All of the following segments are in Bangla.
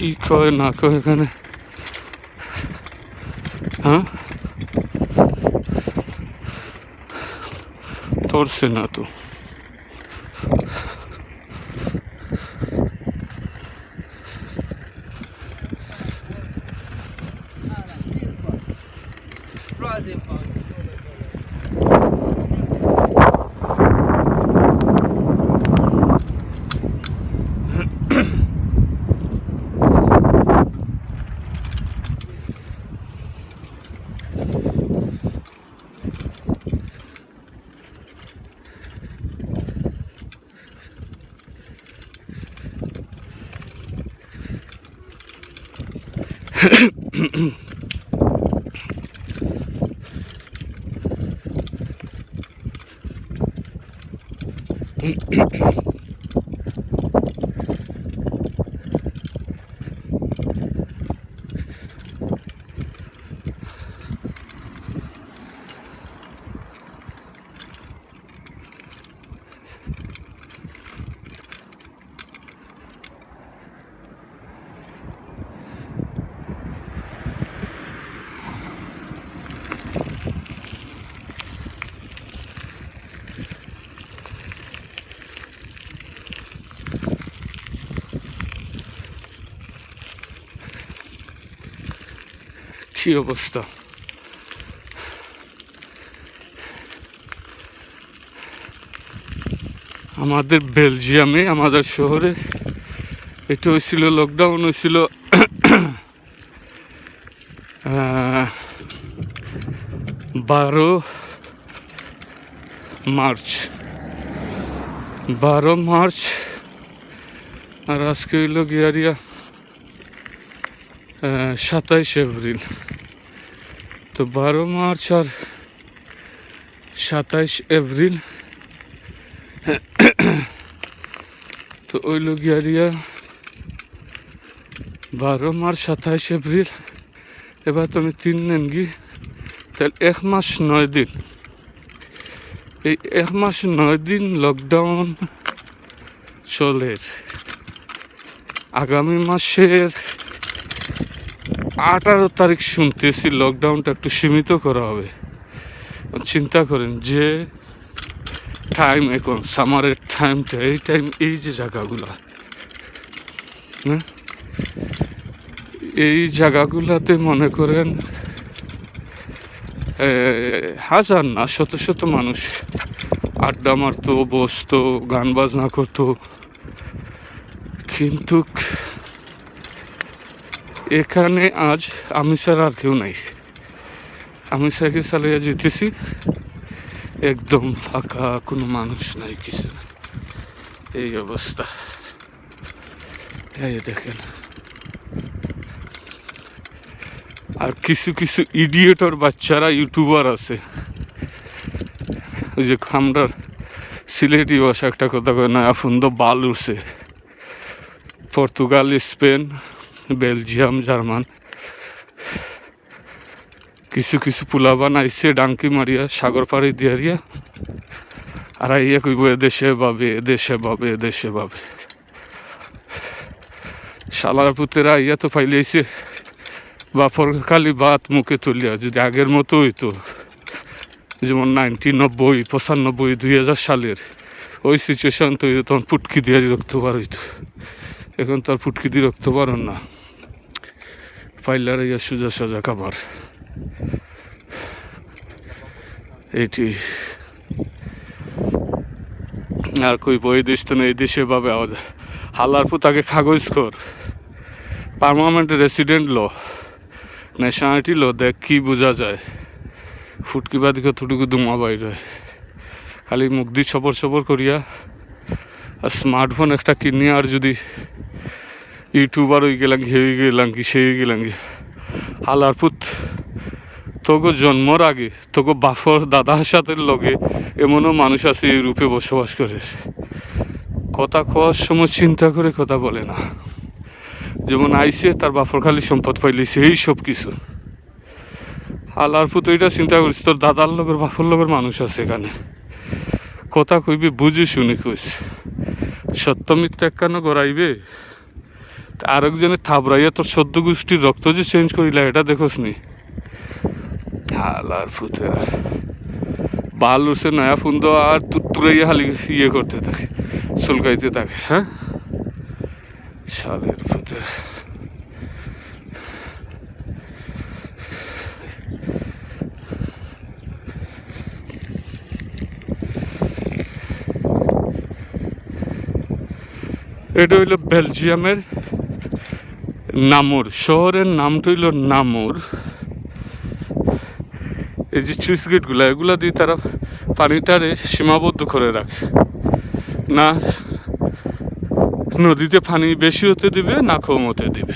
কি কয় না কয় এখানে, হ্যাঁ ধরছে না তো। কি অবস্থা! আমাদের বেলজিয়ামে, আমাদের শহরে এটা হয়েছিল, লকডাউন হয়েছিল 12 মার্চ। 12 মার্চ আর আজকে হইল গিয়ারিয়া 27 এপ্রিল। তো 12 মার্চ আর 27 এপ্রিল তো ওইল গিয়ারিয়া 12 মার্চ 27 এপ্রিল। এবার তুমি 3 নেন গি, তাহলে 1 মাস 9 দিন। এই 1 মাস 9 দিন লকডাউন চলে। আগামী মাসের 18 তারিখ শুনতেছি লকডাউনটা একটু সীমিত করা হবে। চিন্তা করেন যে টাইম, এখন সামারের টাইমটা, এই টাইম, এই যে জায়গাগুলা, হ্যাঁ এই জায়গাগুলাতে মনে করেন হাজার না শত শত মানুষ আড্ডা মারতো, বসতো, গান বাজনা করতো। কিন্তু এখানে আজ আমি ছাড়া আর কেউ নাই। আমি সাইকেল চালিয়ে যেতেছি, একদম ফাঁকা, কোনো মানুষ নাই, কিছু না। এই অবস্থা, এই দেখেন। আর কিছু কিছু ইডিয়েটর বাচ্চারা ইউটিউবার আছে, ওই যে আমরা সিলেটি ভাষা একটা কথা কয় না, আফুন্দ বাল উঠছে। পর্তুগাল, স্পেন, বেলজিয়াম, জার্মান কিছু কিছু পোলাবান আইসে ডাঙ্কি মারিয়া, সাগর পাড়ি দিয়ারিয়া, আর আইয়া কইব এদেশে ভাবে, এদেশে ভাবে, এদেশে ভাবে। শালার পুতেরা আইয়া তো পাইলেইছে বাপর খালি ভাত মুখে তুলিয়া। যদি আগের মতো হইতো, যেমন 90, 95, 2000 সালের ওই সিচুয়েশন তৈরি, তখন পুটকি দিয়ে রক্ত বার হইতো। এখন তো আর ফুটকি দিয়ে রাখতে পারেন না, পাইলার ইয়া সোজা সোজা খাবার। এটি আর কই বই দেশ তো এই দেশে ভাবে হালার পুতাকে কাগজ কর পার্মানেন্ট রেসিডেন্ট লো ন্যাশনালিটি লো, দেখ কি বোঝা যায়। ফুটকি বাদি কতটুকু দুমা বাইরে, খালি মুখ দিয়ে সবর সবর করিয়া আর স্মার্টফোন একটা কিনি, আর যদি ইউটিউবার হয়ে গেলাম হে হয়ে গেলাম কি সেই হয়ে গেলাম কি। হালার পুত তোগো জন্মর আগে তোগো বাফর দাদার সাথে লগে এমনও মানুষ আছে এই রূপে বসবাস করে, কথা খাওয়ার সময় চিন্তা করে কথা বলে না। যেমন আইসে তার বাফর খালি সম্পদ পাইলেছে এই সব কিছু। হালার পুত ওইটা চিন্তা করিস তোর দাদার লগের বাফর লগের মানুষ আছে এখানে, কথা কইবি বুঝে শুনে কইস, সত্য মিথ্যা একখানো গড়াইবে। আরেকজনের থাবড়াইয়া তোর সদ্য গোষ্ঠীর রক্ত যে চেঞ্জ করিলা এটা দেখোস নি। হালার ফুতেরা বাল উঠছে নয়া ফুন্দ আর তুরাইয়া খালি ইয়ে করতে থাকে, চুলকাইতে থাকে। হ্যাঁ শালের ফুতেরা। এটা হইল বেলজিয়ামের নামুর, শহরের নামটা হইল নামুর। এই যে সুইচ গেটগুলো এগুলা দিয়ে তারা পানিটারে সীমাবদ্ধ করে রাখে, না নদীতে পানি বেশি হতে দিবে না কম হতে দিবে,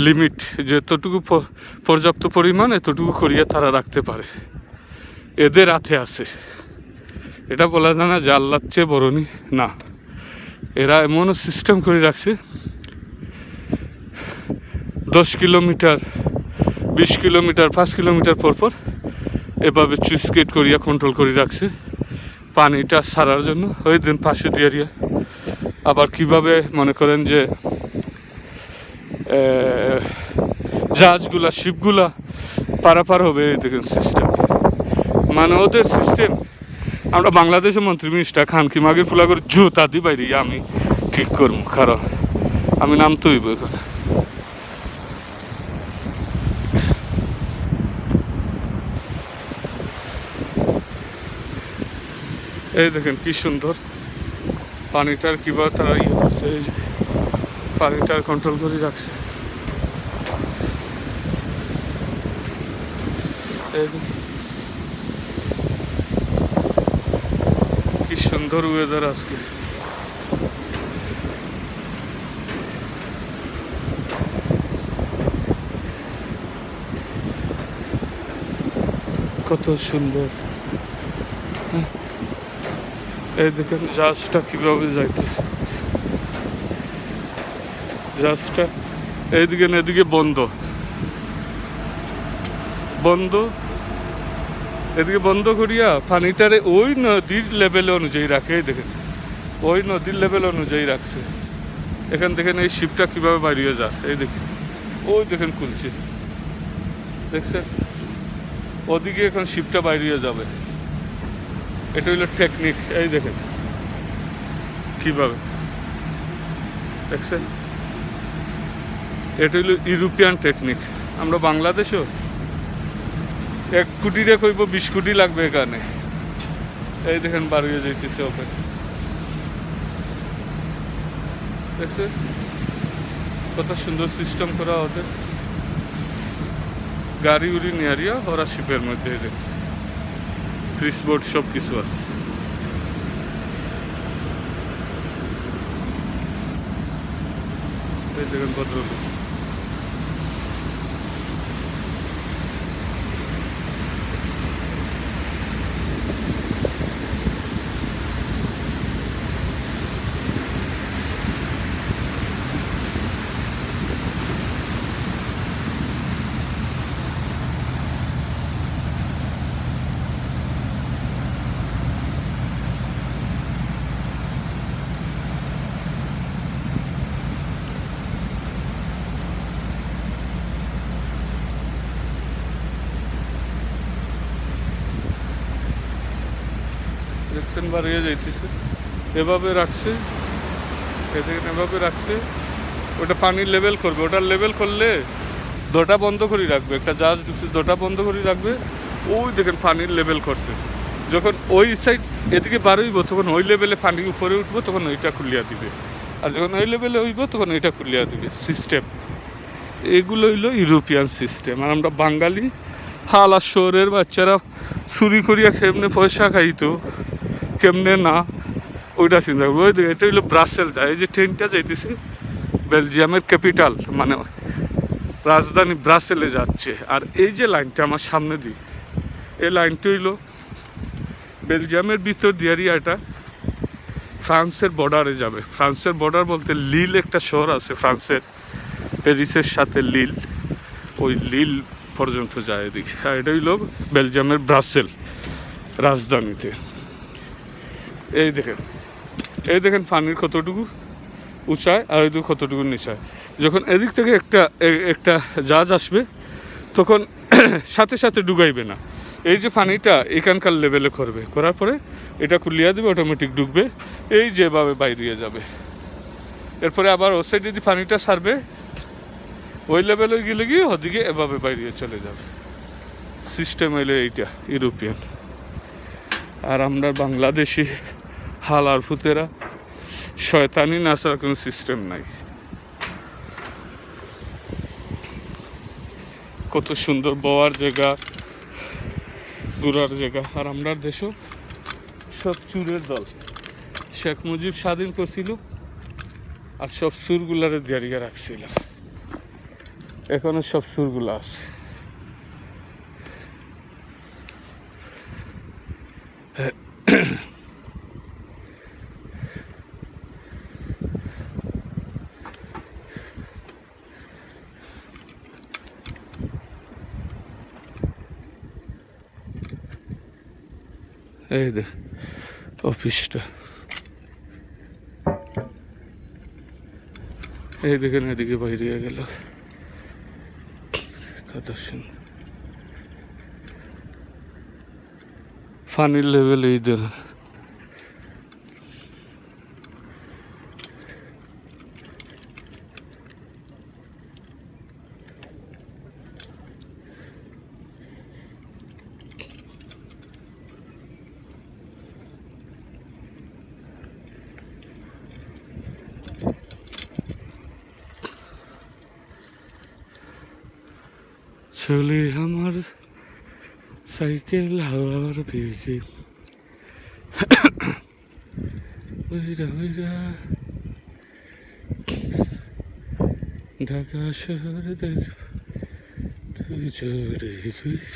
লিমিট যতটুকু পর্যাপ্ত পরিমাণ এতটুকু করিয়া তারা রাখতে পারে, এদের হাতে আছে। এটা বলা যায় না যে আল্লাহর চেয়ে বড়নি, না, এরা এমনও সিস্টেম করে রাখছে 10 কিলোমিটার 20 কিলোমিটার 5 কিলোমিটার পর এভাবে সুইচ গেট করিয়া কন্ট্রোল করে রাখছে পানিটা ছাড়ার জন্য। ওই দিন পাশে দিয়ে আবার কিভাবে মনে করেন যে জাহাজগুলা শিপগুলা পারাপার হবে, এই দেখেন সিস্টেম, মানে ওদের সিস্টেম। আমরা বাংলাদেশের মন্ত্রী মিনিস্টার খান কি মাগের ফুলা করে জুতা দি বাইরে আমি ঠিক করবো, কারণ আমি নাম তৈব এখন। এই দেখেন কি সুন্দর পানিটার কিভাবে তারা ইয়ে করছে, এই যে পানিটার কন্ট্রোল করে রাখছে। কি সুন্দর ওয়েদার আজকে। কত সুন্দর। এই দেখেন জাহাজটা কিভাবে যাইতেছে, জাহাজটা এইদিকে এদিকে বন্ধ বন্ধ, এদিকে বন্ধ করিয়া পানিটারে ওই নদীর লেভেল অনুযায়ী রাখে। এই দেখেন ওই নদীর লেভেল অনুযায়ী রাখছে। এখান দেখেন এই শিপটা কিভাবে বাড়িয়ে যায়, এই দেখেন ওই দেখেন খুলছে, দেখছেন ওদিকে এখন শিপটা বাইরে যাবে। এটা হইল টেকনিক, এই দেখেন কিভাবে, দেখছেন এটা হইল ইউরোপিয়ান টেকনিক। আমরা বাংলাদেশও 1 কোটিরে কইব 20 কোটি লাগবে এখানে। এই দেখেন বাড়িয়ে যাইতেছে ওকে, দেখছেন কত সুন্দর সিস্টেম করা ওদের। গাড়ি উড়ি নিয়ারিয়া ওরা শিপের মধ্যে দেখছে, ফিশ বোট সব কিছু আছে। এই দেখেন ভদ্রলোক দেখছেন বাড়িয়ে যাইতেছে, এভাবে রাখছে দেখেন এভাবে রাখছে, ওটা পানির লেভেল করবে, ওটা লেভেল করলে দোটা বন্ধ করে রাখবে, একটা জাহাজ ঢুকছে দোটা বন্ধ করে রাখবে, ওই দেখেন পানির লেভেল করছে। যখন ওই সাইড এদিকে বাড়ইব তখন ওই লেভেলে পানি উপরে উঠবো, তখন ওইটা খুলিয়া দিবে, আর যখন ওই লেভেলে হইব তখন ওইটা খুলিয়া দিবে সিস্টেম। এগুলো হইলো ইউরোপিয়ান সিস্টেম। আর আমরা বাঙালি হালা শহরের বাচ্চারা চুরি করিয়া কেমনে পয়সা খাইতো কেমনে না, ওইটা চিন্তা করবো। ওই এটা হইলো ব্রাসেল যায়, এই যে ট্রেনটা যাইতেছে বেলজিয়ামের ক্যাপিটাল মানে রাজধানী ব্রাসেলে যাচ্ছে। আর এই যে লাইনটা আমার সামনে দিই, এই লাইনটা হইলো বেলজিয়ামের ভিতর দিয়ারিয়া, এটা ফ্রান্সের বর্ডারে যাবে। ফ্রান্সের বর্ডার বলতে লিল একটা শহর আছে ফ্রান্সের, প্যারিসের সাথে লিল, ওই লিল পর্যন্ত যায় এদিকে। হ্যাঁ, এটা হইল বেলজিয়ামের ব্রাসেল রাজধানীতে। এই দেখেন পানির কতটুকু উঁচায় আর ওইদিকে কতটুকু নিচায়। যখন এদিক থেকে একটা জাহাজ আসবে তখন সাথে সাথে ডুবাইবে না, এই যে পানিটা এখানকার লেভেলে করবে, করার পরে এটা খুলিয়া দেবে, অটোমেটিক ডুববে, এই যেভাবে বাইরে যাবে। এরপরে আবার ও সাইড যদি পানিটা ছাড়বে ওই লেভেলে গেলে গিয়ে ওদিকে এভাবে বাইরে চলে যাবে। সিস্টেম হইলে এইটা ইউরোপিয়ান। আর আমরা বাংলাদেশি হালার ফুতেরা শয়তানি নাচার কোনো সিস্টেম নাই। কত সুন্দর বওয়ার জায়গা, ঘুরার জায়গা। আর আমরা দেশও সব চুরের দল। শেখ মুজিব স্বাধীন করছিল আর সব সুরগুলারে দাঁড়িয়ে রাখছিল, এখনো সব সুরগুলো আছে। এই দে অফিসটা, এই দেখেন এদিকে বাইরে গেল কত সুন্দর পানির লেভেল। এই ধরনের চলে আমার সাইকেল হাওয়ার বেগে, ঢাকা শহর দেখ তুই জোরে ঘুরা।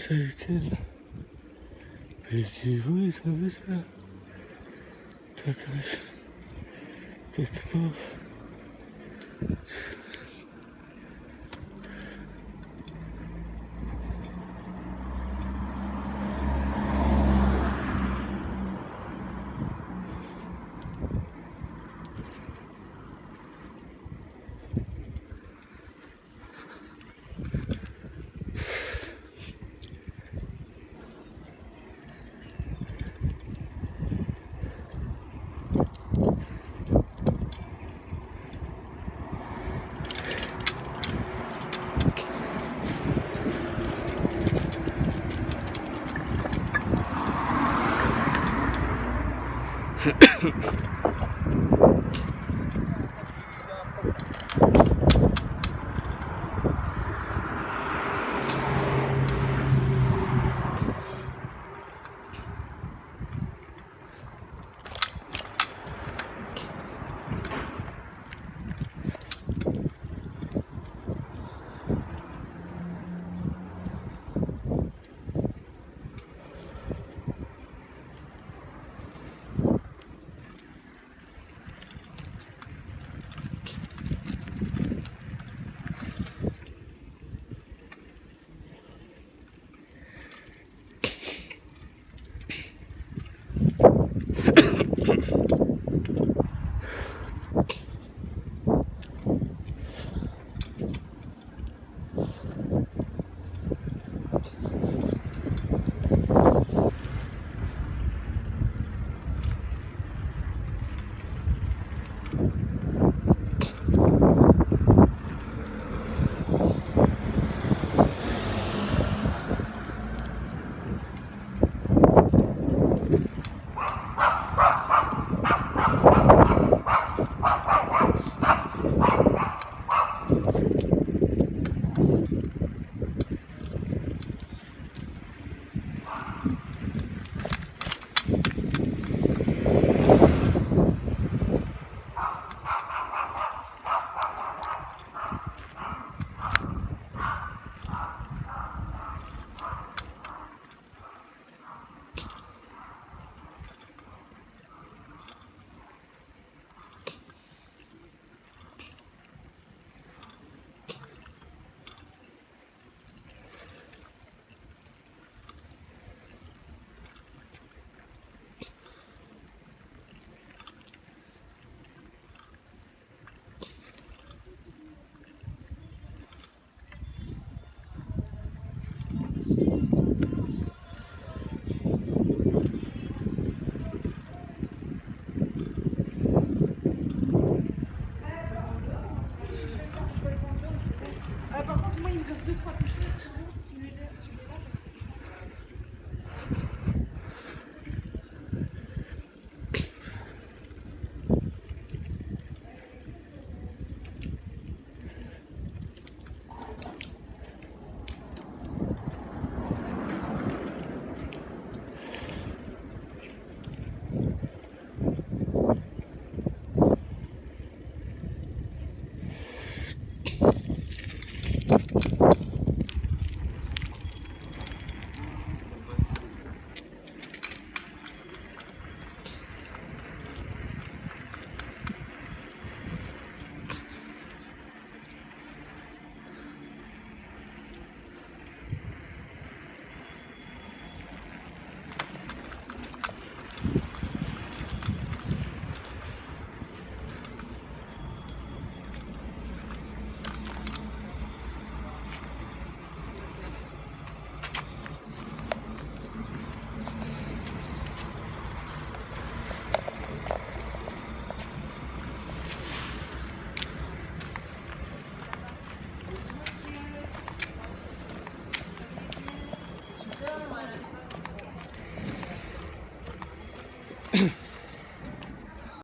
সাইকেল ভেঙে হয়ে যাবে, টাকা দেখবো। Par contre, moi, il me reste 2-3 t-shirts.